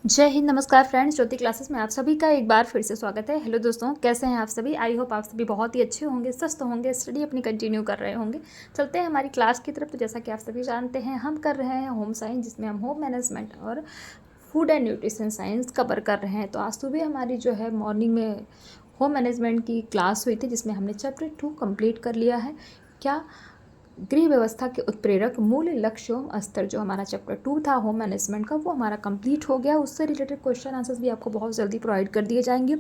जय हिंद, नमस्कार फ्रेंड्स। ज्योति क्लासेस में आप सभी का एक बार फिर से स्वागत है। हेलो दोस्तों, कैसे हैं आप सभी? आई होप आप सभी बहुत ही अच्छे होंगे, स्वस्थ होंगे, स्टडी अपनी कंटिन्यू कर रहे होंगे। चलते हैं हमारी क्लास की तरफ। तो जैसा कि आप सभी जानते हैं, हम कर रहे हैं होम साइंस, जिसमें हम होम मैनेजमेंट और food and nutrition science cover कर रहे हैं। तो आज सुबह हमारी जो है मॉर्निंग में होम मैनेजमेंट की क्लास हुई थी, जिसमें हमने चैप्टर 2 कंप्लीट कर लिया है। क्या गृह व्यवस्था के उत्प्रेरक मूल लक्ष्य एवं स्तर, जो हमारा चैप्टर 2 था होम मैनेजमेंट का, वो हमारा कंप्लीट हो गया। उससे रिलेटेड क्वेश्चन आंसर्स भी आपको बहुत जल्दी प्रोवाइड कर दिए जाएंगे।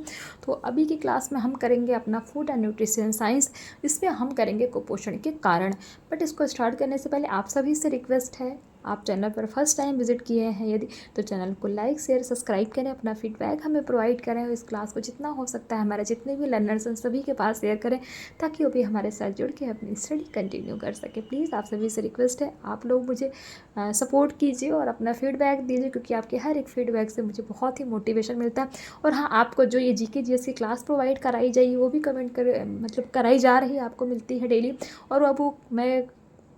तो अभी की क्लास में हम करेंगे अपना फूड एंड न्यूट्रिशन साइंस। इसमें हम करेंगे कुपोषण के कारण। बट इसको स्टार्ट करने से पहले आप सभी से रिक्वेस्ट है, आप चैनल पर फर्स्ट टाइम विजिट किए हैं यदि, तो चैनल को लाइक शेयर सब्सक्राइब करें, अपना फीडबैक हमें प्रोवाइड करें और इस क्लास को जितना हो सकता है हमारे जितने भी लर्नर्स हैं सभी के पास शेयर करें, ताकि वो भी हमारे साथ जुड़ के अपनी स्टडी कंटिन्यू कर सके। प्लीज़ आप सभी से रिक्वेस्ट है, आप लोग मुझे सपोर्ट कीजिए और अपना फीडबैक दीजिए, क्योंकि आपके हर एक फीडबैक से मुझे बहुत ही मोटिवेशन मिलता है। और हाँ, आपको जो ये जीके जीएस की क्लास प्रोवाइड कराई जाइए, वो भी कमेंट कर मतलब कराई जा रही है, आपको मिलती है डेली। और अब वो मैं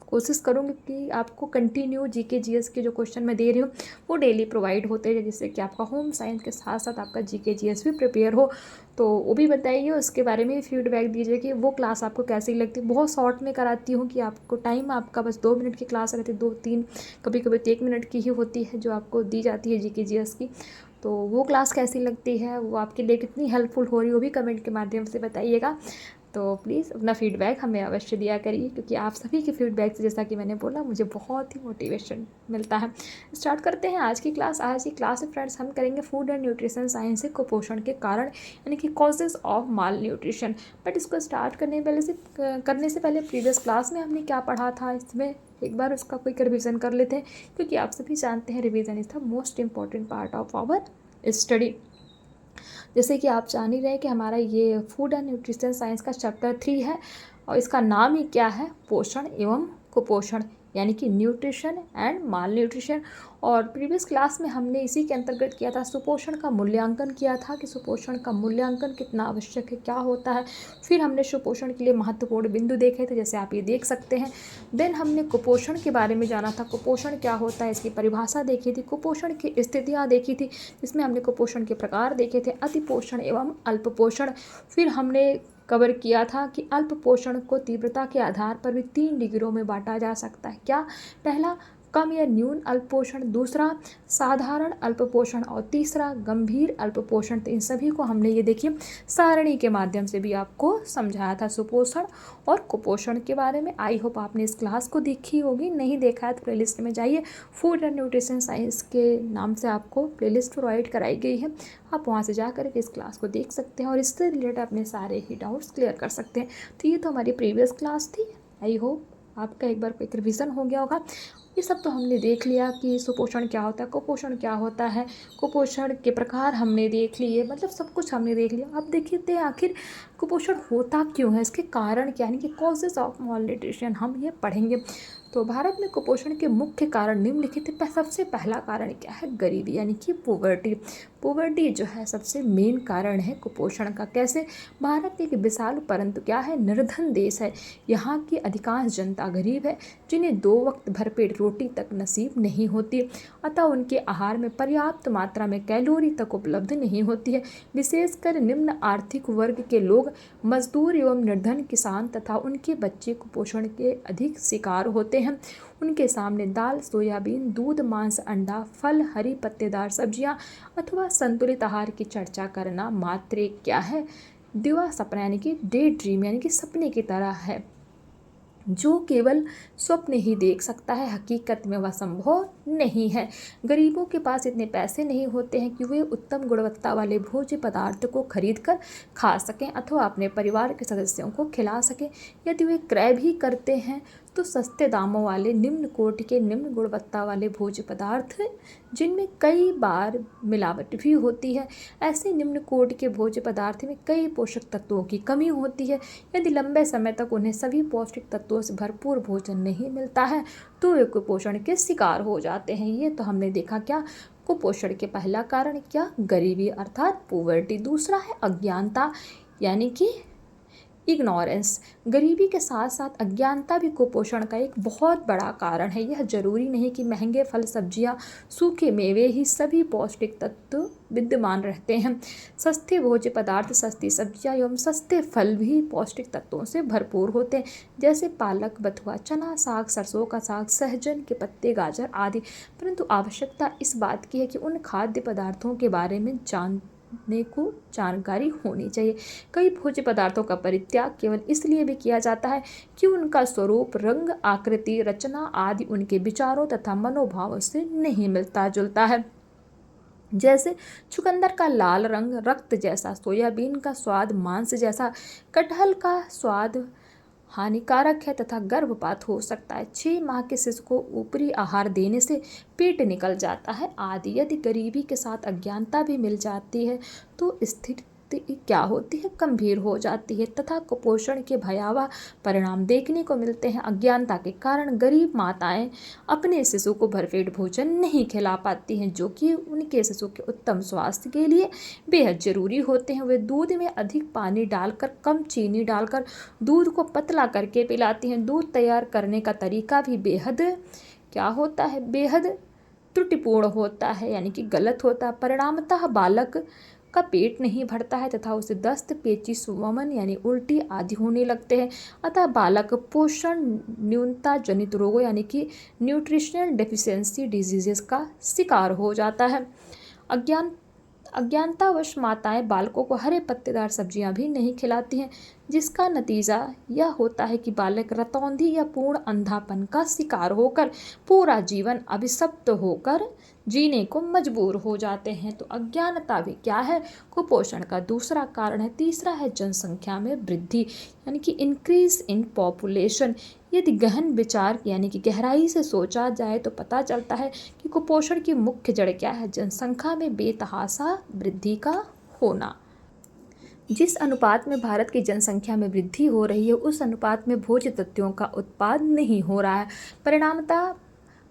कोशिश करूँगी कि आपको कंटिन्यू जीके जीएस के जो क्वेश्चन मैं दे रही हूँ वो डेली प्रोवाइड होते हैं, जिससे कि आपका होम साइंस के साथ साथ आपका जीके जीएस भी प्रिपेयर हो। तो वो भी बताइए, उसके बारे में भी फीडबैक दीजिए कि वो क्लास आपको कैसी लगती है। बहुत शॉर्ट में कराती हूँ कि आपको टाइम आपका बस 2 मिनट की क्लास रहती है, 2-3, कभी कभी तो 1 मिनट की ही होती है जो आपको दी जाती है जीके जीएस की। तो वो क्लास कैसी लगती है, वो आपके लिए कितनी हेल्पफुल हो रही है, वो भी कमेंट के माध्यम से बताइएगा। तो प्लीज़ अपना फ़ीडबैक हमें अवश्य दिया करिए, क्योंकि आप सभी के फीडबैक से, जैसा कि मैंने बोला, मुझे बहुत ही मोटिवेशन मिलता है। स्टार्ट करते हैं आज की क्लास। आज की क्लास में फ्रेंड्स हम करेंगे फूड एंड न्यूट्रिशन साइंस से कुपोषण के कारण, यानी कि causes of mall nutrition. But इसको स्टार्ट करने से पहले प्रीवियस क्लास में हमने क्या पढ़ा था, इसमें एक बार उसका क्विक रिवीजन कर लेते हैं, क्योंकि आप सभी जानते हैं revision is the most important part of our study. जैसे कि आप जान ही रहे हैं कि हमारा ये फूड एंड न्यूट्रिशन साइंस का चैप्टर 3 है, और इसका नाम ही क्या है, पोषण एवं कुपोषण, यानी कि न्यूट्रिशन एंड माल न्यूट्रिशन। और प्रीवियस क्लास में हमने इसी के अंतर्गत किया था, सुपोषण का मूल्यांकन किया था कि सुपोषण का मूल्यांकन कितना आवश्यक है, क्या होता है। फिर हमने सुपोषण के लिए महत्वपूर्ण बिंदु देखे थे, जैसे आप ये देख सकते हैं। देन हमने कुपोषण के बारे में जाना था, कुपोषण क्या होता है, इसकी परिभाषा देखी थी, कुपोषण की स्थितियाँ देखी थी, जिसमें हमने कुपोषण के प्रकार देखे थे, अतिपोषण एवं अल्पपोषण। फिर हमने कवर किया था कि अल्प पोषण को तीव्रता के आधार पर भी 3 डिग्रियों में बांटा जा सकता है। क्या? पहला, कम या न्यून अल्पपोषण, दूसरा साधारण अल्पपोषण, और तीसरा गंभीर अल्पपोषण। तो इन सभी को हमने ये देखिए सारणी के माध्यम से भी आपको समझाया था, सुपोषण और कुपोषण के बारे में। आई होप आपने इस क्लास को देखी होगी, नहीं देखा है तो प्लेलिस्ट में जाइए, फूड एंड न्यूट्रिशन साइंस के नाम से आपको प्लेलिस्ट प्रोवाइड कराई गई है, आप वहाँ से जा कर के इस क्लास को देख सकते हैं और इससे रिलेटेड अपने सारे ही डाउट्स क्लियर कर सकते हैं। तो ये तो हमारी प्रीवियस क्लास थी। आई होप आपका एक बार क्विक रिवीजन हो गया होगा। ये सब तो हमने देख लिया कि सुपोषण क्या होता है, कुपोषण क्या होता है, कुपोषण के प्रकार हमने देख लिए, मतलब सब कुछ हमने देख लिया। अब देखते हैं आखिर कुपोषण होता क्यों है, इसके कारण क्या, यानी कि कॉजेज ऑफ माल न्यूट्रिशन हम ये पढ़ेंगे। तो भारत में कुपोषण के मुख्य कारण निम्नलिखित है। सबसे पहला कारण क्या है, गरीबी, यानी कि पोवर्टी। पोवर्टी जो है सबसे मेन कारण है कुपोषण का। कैसे? भारत एक विशाल परंतु क्या है, निर्धन देश है। यहाँ की अधिकांश जनता गरीब है, जिन्हें 2 वक्त भरपेट रोटी तक नसीब नहीं होती, अतः उनके आहार में पर्याप्त मात्रा में कैलोरी तक उपलब्ध नहीं होती है। विशेषकर निम्न आर्थिक वर्ग के लोग, मजदूर एवं निर्धन किसान तथा उनके बच्चे कुपोषण के अधिक शिकार होते हैं। उनके सामने दाल, सोयाबीन, दूध, मांस, अंडा, फल, हरी पत्तेदार सब्जियां अथवा संतुलित आहार की चर्चा करना मात्र एक क्या है, दिवा सपना, यानी कि डे ड्रीम, यानी कि सपने की तरह है, जो केवल स्वप्न ही देख सकता है, हकीकत में वह संभव नहीं है। गरीबों के पास इतने पैसे नहीं होते हैं कि वे उत्तम गुणवत्ता वाले भोज्य पदार्थ को खरीद कर खा सकें अथवा अपने परिवार के सदस्यों को खिला सकें। यदि वे क्रय भी करते हैं तो सस्ते दामों वाले निम्न कोटि के निम्न गुणवत्ता वाले भोज्य पदार्थ, जिनमें कई बार मिलावट भी होती है। ऐसे निम्न कोटि के भोज्य पदार्थ में कई पोषक तत्वों की कमी होती है। यदि लंबे समय तक उन्हें सभी पौष्टिक तत्वों से भरपूर भोजन नहीं मिलता है तो वे कुपोषण के शिकार हो जाते हैं। ये तो हमने देखा क्या, कुपोषण के पहला कारण क्या, गरीबी अर्थात पोवर्टी। दूसरा है अज्ञानता, यानी कि इग्नोरेंस, गरीबी के साथ साथ अज्ञानता भी कुपोषण का एक बहुत बड़ा कारण है। यह जरूरी नहीं कि महंगे फल, सब्जियां, सूखे मेवे ही सभी पौष्टिक तत्व विद्यमान रहते हैं। सस्ते भोज्य पदार्थ, सस्ती सब्जियां एवं सस्ते फल भी पौष्टिक तत्वों से भरपूर होते हैं, जैसे पालक, बथुआ, चना, साग, सरसों का साग, सहजन के पत्ते, गाजर आदि। परंतु आवश्यकता इस बात की है कि उन खाद्य पदार्थों के बारे में जानने को जानकारी होनी चाहिए। कई भोज्य पदार्थों का परित्याग केवल इसलिए भी किया जाता है कि उनका स्वरूप, रंग, आकृति, रचना आदि उनके विचारों तथा मनोभावों से नहीं मिलता जुलता है। जैसे चुकंदर का लाल रंग रक्त जैसा, सोयाबीन का स्वाद मांस जैसा, कटहल का स्वाद हानिकारक है तथा गर्भपात हो सकता है, 6 माह के शिशु को ऊपरी आहार देने से पेट निकल जाता है आदि। यदि गरीबी के साथ अज्ञानता भी मिल जाती है तो स्थिति क्या होती है, गंभीर हो जाती है तथा कुपोषण के भयावह परिणाम देखने को मिलते हैं। अज्ञानता के कारण गरीब माताएं अपने शिशु को भरपेट भोजन नहीं खिला पाती हैं, जो कि उनके शिशु के उत्तम स्वास्थ्य के लिए बेहद जरूरी होते हैं। वे दूध में अधिक पानी डालकर, कम चीनी डालकर दूध को पतला करके पिलाती हैं। दूध तैयार करने का तरीका भी बेहद क्या होता है, बेहद त्रुटिपूर्ण होता है, यानी कि गलत होता है। परिणामतः बालक का पेट नहीं भरता है तथा उसे दस्त, पेचिश, वमन यानी उल्टी आदि होने लगते हैं। अतः बालक पोषण न्यूनता जनित रोगों यानी कि न्यूट्रिशनल डेफिशिएंसी डिजीजेस का शिकार हो जाता है। अज्ञानतावश माताएं बालकों को हरे पत्तेदार सब्जियां भी नहीं खिलाती हैं, जिसका नतीजा यह होता है कि बालक रतौंधी या पूर्ण अंधापन का शिकार होकर पूरा जीवन अभिशप्त होकर जीने को मजबूर हो जाते हैं। तो अज्ञानता भी क्या है, कुपोषण का दूसरा कारण है। तीसरा है जनसंख्या में वृद्धि, यानी कि इंक्रीज इन पॉपुलेशन। यदि गहन विचार यानी कि गहराई से सोचा जाए तो पता चलता है कि कुपोषण की मुख्य जड़ क्या है, जनसंख्या में बेतहाशा वृद्धि का होना। जिस अनुपात में भारत की जनसंख्या में वृद्धि हो रही है, उस अनुपात में भोज्य तत्वों का उत्पादन नहीं हो रहा है। परिणामतः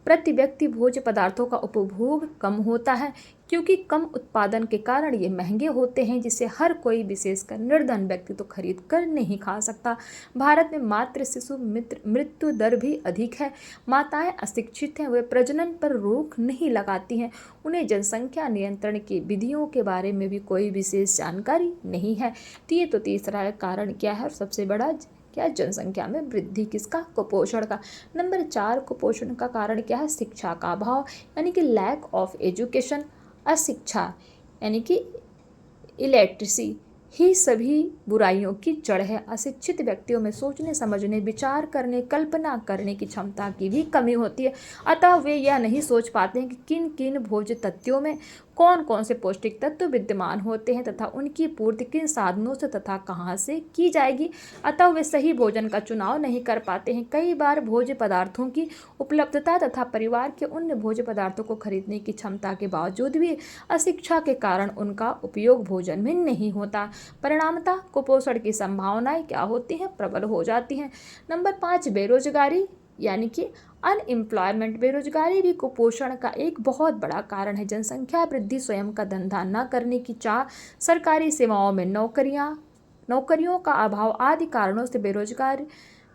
प्रति व्यक्ति भोज्य पदार्थों का उपभोग कम होता है, क्योंकि कम उत्पादन के कारण ये महंगे होते हैं, जिसे हर कोई विशेषकर निर्धन व्यक्ति तो खरीद कर नहीं खा सकता। भारत में मातृ शिशु मृत्यु दर भी अधिक है। माताएं अशिक्षित हैं, वे प्रजनन पर रोक नहीं लगाती हैं, उन्हें जनसंख्या नियंत्रण की विधियों के बारे में भी कोई विशेष जानकारी नहीं है। तो ये तो तीसरा कारण क्या है, और सबसे बड़ा क्या, जनसंख्या में वृद्धि किसका, कुपोषण का। नंबर 4 कुपोषण का कारण क्या है, शिक्षा का अभाव, यानी कि लैक ऑफ एजुकेशन। अशिक्षा यानी कि इलेक्ट्रिसी ही सभी बुराइयों की जड़ है। अशिक्षित व्यक्तियों में सोचने, समझने, विचार करने, कल्पना करने की क्षमता की भी कमी होती है। अतः वे यह नहीं सोच पाते हैं कि किन किन भोज्य तत्वों में कौन कौन से पौष्टिक तत्व विद्यमान होते हैं तथा उनकी पूर्ति किन साधनों से तथा कहाँ से की जाएगी। अतः वे सही भोजन का चुनाव नहीं कर पाते हैं। कई बार भोज्य पदार्थों की उपलब्धता तथा परिवार के अन्य भोज्य पदार्थों को खरीदने की क्षमता के बावजूद भी अशिक्षा के कारण उनका उपयोग भोजन में नहीं होता। परिणामतः कुपोषण की संभावनाएं क्या होती हैं, प्रबल हो जाती हैं। नंबर 5 बेरोजगारी यानी कि अनएम्प्लॉयमेंट। बेरोजगारी भी कुपोषण का एक बहुत बड़ा कारण है। जनसंख्या वृद्धि, स्वयं का धंधा न करने की चाह, सरकारी सेवाओं में नौकरियों का अभाव आदि कारणों से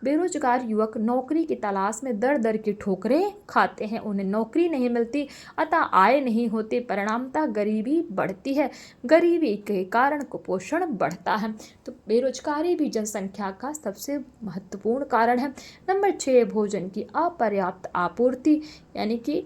बेरोजगार युवक नौकरी की तलाश में दर दर की ठोकरें खाते हैं, उन्हें नौकरी नहीं मिलती, अतः आय नहीं होती, परिणामतः गरीबी बढ़ती है। गरीबी के कारण कुपोषण बढ़ता है। तो बेरोजगारी भी जनसंख्या का सबसे महत्वपूर्ण कारण है। नंबर 6 भोजन की अपर्याप्त आपूर्ति, यानी कि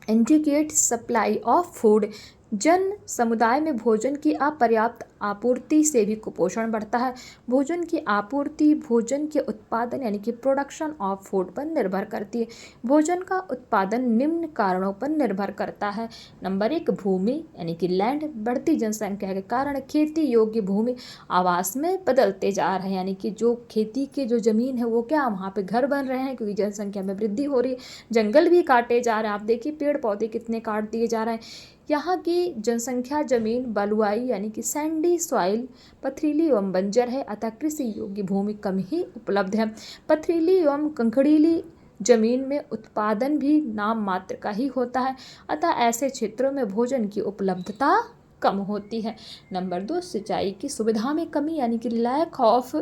इनएडिक्वेट सप्लाई ऑफ फूड। जन समुदाय में भोजन की अपर्याप्त आपूर्ति से भी कुपोषण बढ़ता है। भोजन की आपूर्ति भोजन के उत्पादन यानी कि प्रोडक्शन ऑफ फूड पर निर्भर करती है। भोजन का उत्पादन निम्न कारणों पर निर्भर करता है। नंबर 1 भूमि यानी कि लैंड। बढ़ती जनसंख्या के कारण खेती योग्य भूमि आवास में बदलते जा रहे हैं, यानी कि जो खेती के जो ज़मीन है वो क्या, वहाँ पे घर बन रहे हैं, क्योंकि जनसंख्या में वृद्धि हो रही है। जंगल भी काटे जा रहे हैं, आप देखिए पेड़ पौधे कितने काट दिए जा रहे हैं। यहाँ की जनसंख्या जमीन बलुआई यानी कि सैंडी सॉइल, पथरीली एवं बंजर है, अतः कृषि योग्य भूमि कम ही उपलब्ध है। पथरीली एवं कंकड़ीली जमीन में उत्पादन भी नाम मात्र का ही होता है, अतः ऐसे क्षेत्रों में भोजन की उपलब्धता कम होती है। नंबर 2, सिंचाई की सुविधा में कमी यानी कि lack of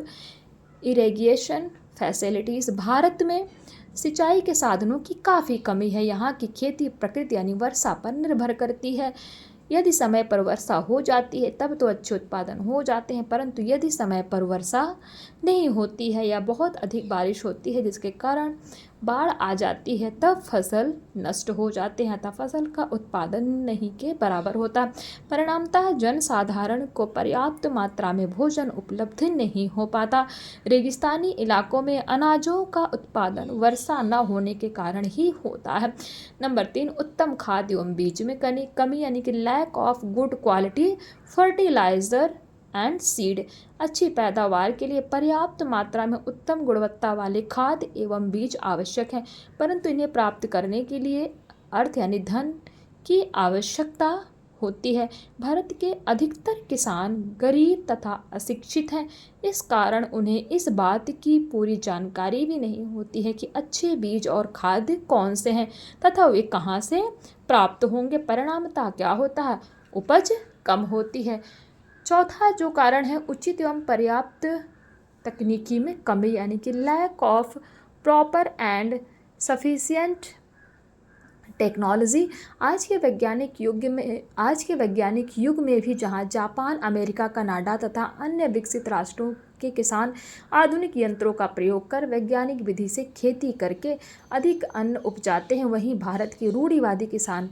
irrigation facilities. Bharat में सिंचाई के साधनों की काफ़ी कमी है। यहाँ की खेती प्रकृति यानी वर्षा पर निर्भर करती है। यदि समय पर वर्षा हो जाती है तब तो अच्छे उत्पादन हो जाते हैं, परंतु यदि समय पर वर्षा नहीं होती है या बहुत अधिक बारिश होती है जिसके कारण बाढ़ आ जाती है तब फसल नष्ट हो जाते हैं, अतः फसल का उत्पादन नहीं के बराबर होता। परिणामतः जनसाधारण को पर्याप्त मात्रा में भोजन उपलब्ध नहीं हो पाता। रेगिस्तानी इलाकों में अनाजों का उत्पादन वर्षा न होने के कारण ही होता है। नंबर 3, उत्तम खाद एवं बीज में कमी यानी कि lack of good quality fertilizer and seed. अच्छी पैदावार के लिए पर्याप्त मात्रा में उत्तम गुणवत्ता वाले खाद एवं बीज आवश्यक हैं, परंतु इन्हें प्राप्त करने के लिए अर्थ यानी धन की आवश्यकता होती है। भारत के अधिकतर किसान गरीब तथा अशिक्षित हैं, इस कारण उन्हें इस बात की पूरी जानकारी भी नहीं होती है कि अच्छे बीज और खाद कौन से हैं तथा वे कहाँ से प्राप्त होंगे। परिणामतः क्या होता है, उपज कम होती है। चौथा जो कारण है, उचित एवं पर्याप्त तकनीकी में कमी यानी कि lack of proper and sufficient technology. आज के वैज्ञानिक युग में भी जहां जापान, अमेरिका, कनाडा तथा अन्य विकसित राष्ट्रों के किसान आधुनिक यंत्रों का प्रयोग कर वैज्ञानिक विधि से खेती करके अधिक अन्न उपजाते हैं, वहीं भारत के रूढ़िवादी किसान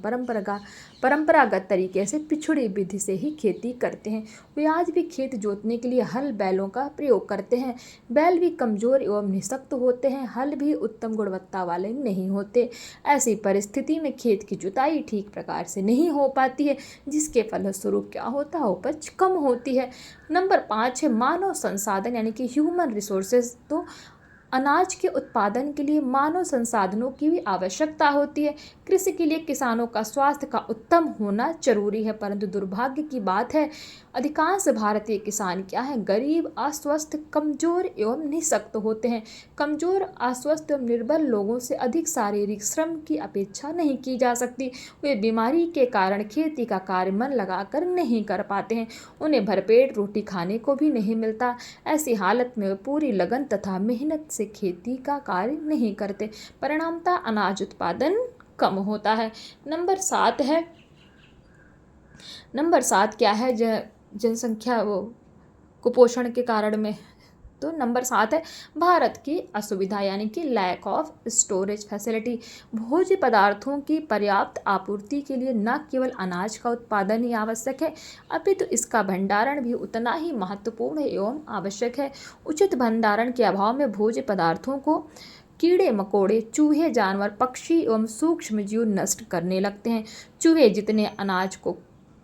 परंपरागत तरीके से पिछड़ी विधि से ही खेती करते हैं। वे आज भी खेत जोतने के लिए हल बैलों का प्रयोग करते हैं। बैल भी कमज़ोर एवं निःशक्त होते हैं, हल भी उत्तम गुणवत्ता वाले नहीं होते। ऐसी परिस्थिति में खेत की जुताई ठीक प्रकार से नहीं हो पाती है, जिसके फलस्वरूप क्या होता है, उपज कम होती है। नंबर 5 है मानव संसाधन यानी कि ह्यूमन रिसोर्सेज। तो अनाज के उत्पादन के लिए मानव संसाधनों की भी आवश्यकता होती है। कृषि के लिए किसानों का स्वास्थ्य का उत्तम होना जरूरी है, परंतु दुर्भाग्य की बात है अधिकांश भारतीय किसान क्या है, गरीब, अस्वस्थ, कमजोर एवं निःशक्त होते हैं। कमजोर, अस्वस्थ एवं निर्बल लोगों से अधिक शारीरिक श्रम की अपेक्षा नहीं की जा सकती। वे बीमारी के कारण खेती का कार्य मन लगाकर नहीं कर पाते हैं, उन्हें भरपेट रोटी खाने को भी नहीं मिलता। ऐसी हालत में वे पूरी लगन तथा मेहनत से खेती का कार्य नहीं करते, परिणामतः अनाज उत्पादन कम होता है। नंबर 7 क्या है, जनसंख्या कुपोषण के कारण में। तो नंबर 7 है भारत की असुविधा यानी कि लैक ऑफ स्टोरेज फैसिलिटी। भोज्य पदार्थों की पर्याप्त आपूर्ति के लिए न केवल अनाज का उत्पादन ही आवश्यक है, अपितु इसका भंडारण भी उतना ही महत्वपूर्ण एवं आवश्यक है। उचित भंडारण के अभाव में भोज्य पदार्थों को कीड़े मकोड़े, चूहे, जानवर, पक्षी एवं सूक्ष्म जीव नष्ट करने लगते हैं। चूहे जितने अनाज को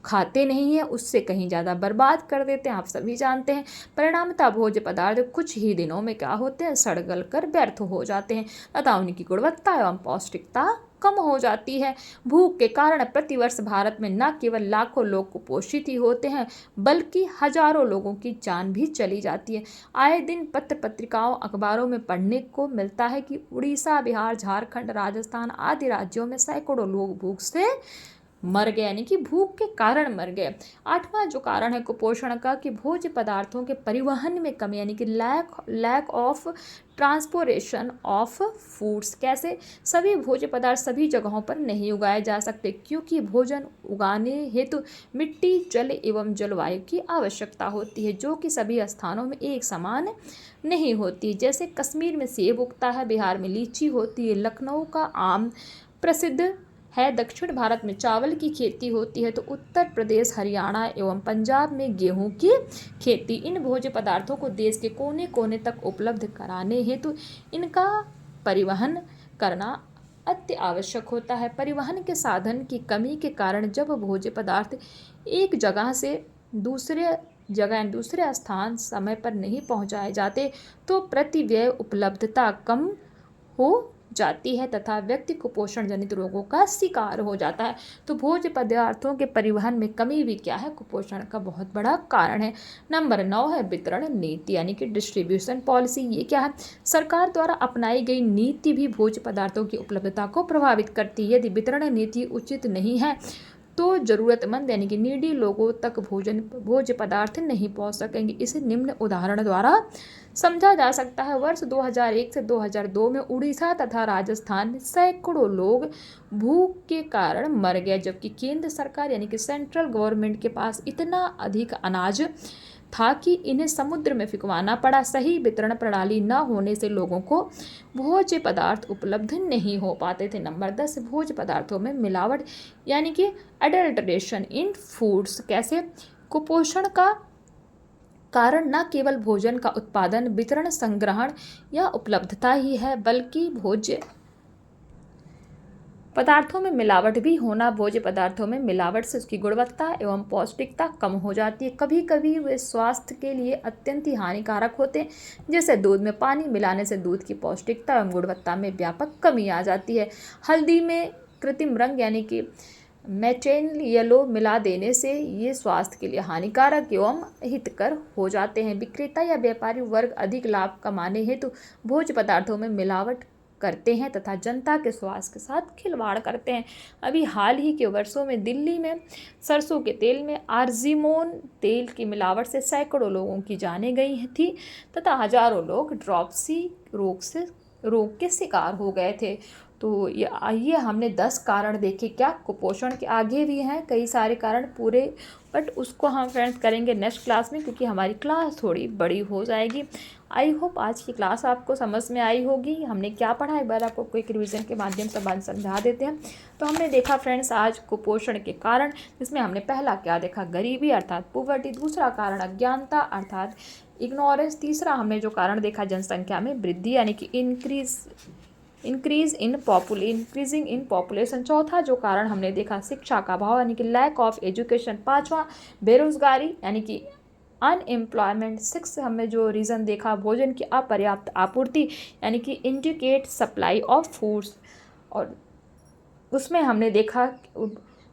खाते नहीं है उससे कहीं ज़्यादा बर्बाद कर देते हैं, आप सभी जानते हैं। परिणामतः भोज्य पदार्थ कुछ ही दिनों में क्या होते हैं, सड़ गल कर व्यर्थ हो जाते हैं तथा उनकी गुणवत्ता एवं पौष्टिकता कम हो जाती है। भूख के कारण प्रतिवर्ष भारत में न केवल लाखों लोग कुपोषित ही होते हैं, बल्कि हजारों लोगों की जान भी चली जाती है। आए दिन पत्र पत्रिकाओं, अखबारों में पढ़ने को मिलता है कि उड़ीसा, बिहार, झारखंड, राजस्थान आदि राज्यों में सैकड़ों लोग भूख से मर गए यानी कि भूख के कारण मर गए। 8वां जो कारण है कुपोषण का कि भोज्य पदार्थों के परिवहन में कमी यानी कि lack of transportation of foods. कैसे, सभी भोज्य पदार्थ सभी जगहों पर नहीं उगाए जा सकते, क्योंकि भोजन उगाने हेतु मिट्टी, जल एवं जलवायु की आवश्यकता होती है, जो कि सभी स्थानों में एक समान नहीं होती। जैसे कश्मीर में सेब उगता है, बिहार में लीची होती है, लखनऊ का आम प्रसिद्ध है, दक्षिण भारत में चावल की खेती होती है, तो उत्तर प्रदेश, हरियाणा एवं पंजाब में गेहूं की खेती। इन भोज्य पदार्थों को देश के कोने कोने तक उपलब्ध कराने हेतु इनका परिवहन करना अति आवश्यक होता है। परिवहन के साधन की कमी के कारण जब भोज्य पदार्थ एक जगह से दूसरे स्थान समय पर नहीं पहुंचाए जाते तो प्रतिव्यय उपलब्धता कम हो जाती है तथा व्यक्ति कुपोषण जनित रोगों का शिकार हो जाता है। तो भोज्य पदार्थों के परिवहन में कमी भी क्या है, कुपोषण का बहुत बड़ा कारण है। नंबर 9 है वितरण नीति यानी कि डिस्ट्रीब्यूशन पॉलिसी। ये क्या है, सरकार द्वारा अपनाई गई नीति भी भोज्य पदार्थों की उपलब्धता को प्रभावित करती है। यदि वितरण नीति उचित नहीं है तो ज़रूरतमंद यानी कि नीडी लोगों तक भोज्य पदार्थ नहीं पहुंच सकेंगे। इसे निम्न उदाहरण द्वारा समझा जा सकता है। वर्ष 2001 से 2002 में उड़ीसा तथा राजस्थान में सैकड़ों लोग भूख के कारण मर गए, जबकि केंद्र सरकार यानी कि सेंट्रल गवर्नमेंट के पास इतना अधिक अनाज था कि इन्हें समुद्र में फिकवाना पड़ा। सही वितरण प्रणाली न होने से लोगों को भोज्य पदार्थ उपलब्ध नहीं हो पाते थे। नंबर 10, भोज्य पदार्थों में मिलावट यानी कि एडल्ट्रेशन इन फूड्स। कैसे? कुपोषण का कारण न केवल भोजन का उत्पादन, वितरण, संग्रहण या उपलब्धता ही है, बल्कि भोज्य पदार्थों में मिलावट भी होना। भोज्य पदार्थों में मिलावट से उसकी गुणवत्ता एवं पौष्टिकता कम हो जाती है। कभी कभी वे स्वास्थ्य के लिए अत्यंत ही हानिकारक होते हैं, जैसे दूध में पानी मिलाने से दूध की पौष्टिकता एवं गुणवत्ता में व्यापक कमी आ जाती है। हल्दी में कृत्रिम रंग यानी कि मैटेन येलो मिला देने से ये स्वास्थ्य के लिए हानिकारक एवं हितकर हो जाते हैं। विक्रेता या व्यापारी वर्ग अधिक लाभ कमाने हेतु भोज्य पदार्थों में मिलावट करते हैं तथा जनता के स्वास्थ्य के साथ खिलवाड़ करते हैं। अभी हाल ही के वर्षों में दिल्ली में सरसों के तेल में आर्जिमोन तेल की मिलावट से सैकड़ों लोगों की जानें गई थी तथा हजारों लोग ड्रॉपसी रोग के शिकार हो गए थे। तो ये आइए हमने 10 कारण देखे। क्या कुपोषण के आगे भी हैं कई सारे कारण पूरे, बट उसको हम फ्रेंड्स करेंगे नेक्स्ट क्लास में, क्योंकि हमारी क्लास थोड़ी बड़ी हो जाएगी। आई होप आज की क्लास आपको समझ में आई होगी। हमने क्या पढ़ा एक बार आपको क्विक रिवीजन के माध्यम से समझा देते हैं। तो हमने देखा फ्रेंड्स आज कुपोषण के कारण, जिसमें हमने पहला क्या देखा, गरीबी अर्थात पोवर्टी। दूसरा कारण अज्ञानता अर्थात इग्नोरेंस। तीसरा हमने जो कारण देखा जनसंख्या में वृद्धि यानी कि इंक्रीजिंग इन पॉपुलेशन। चौथा जो कारण हमने देखा शिक्षा का अभाव यानी कि लैक ऑफ एजुकेशन। पांचवा बेरोजगारी यानी कि अनएम्प्लॉयमेंट। 6 हमने जो रीज़न देखा भोजन की अपर्याप्त आपूर्ति यानी कि इनएडिक्वेट सप्लाई ऑफ फूड्स, और उसमें हमने देखा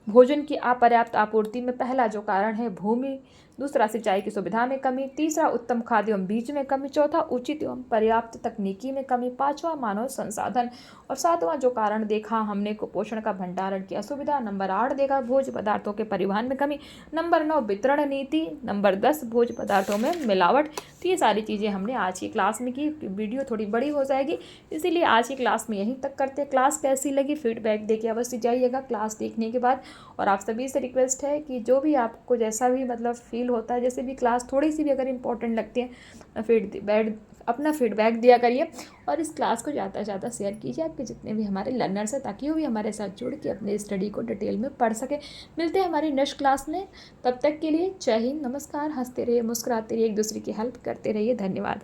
भोजन की अपर्याप्त आपूर्ति में पहला जो कारण है भूमि, दूसरा सिंचाई की सुविधा में कमी, तीसरा उत्तम खाद्य एवं बीज में कमी, चौथा उचित एवं पर्याप्त तकनीकी में कमी, पांचवा मानव संसाधन, और सातवां जो कारण देखा हमने कुपोषण का भंडारण की असुविधा। नंबर 8 देखा भोज्य पदार्थों के परिवहन में कमी। नंबर 9 वितरण नीति। नंबर 10 भोज्य पदार्थों में मिलावट। तो ये सारी चीज़ें हमने आज की क्लास में की। वीडियो थोड़ी बड़ी हो जाएगी, इसीलिए आज की क्लास में यहीं तक करते हैं। क्लास कैसी लगी फीडबैक देके अवश्य जाइएगा क्लास देखने के बाद। और आप सभी से रिक्वेस्ट है कि जो भी आपको जैसा भी मतलब फील होता है, जैसे भी क्लास थोड़ी सी भी अगर इम्पोर्टेंट लगती है, अपना फीडबैक दिया करिए और इस क्लास को ज़्यादा से ज़्यादा शेयर कीजिए आपके जितने भी हमारे लर्नर्स हैं, ताकि वो भी हमारे साथ जुड़ के अपने स्टडी को डिटेल में पढ़ सके। मिलते हैं हमारी नेक्स्ट क्लास में, तब तक के लिए जय हिंद, नमस्कार। हंसते रहिए, मुस्कुराते रहिए, एक दूसरे की हेल्प करते रहिए। धन्यवाद।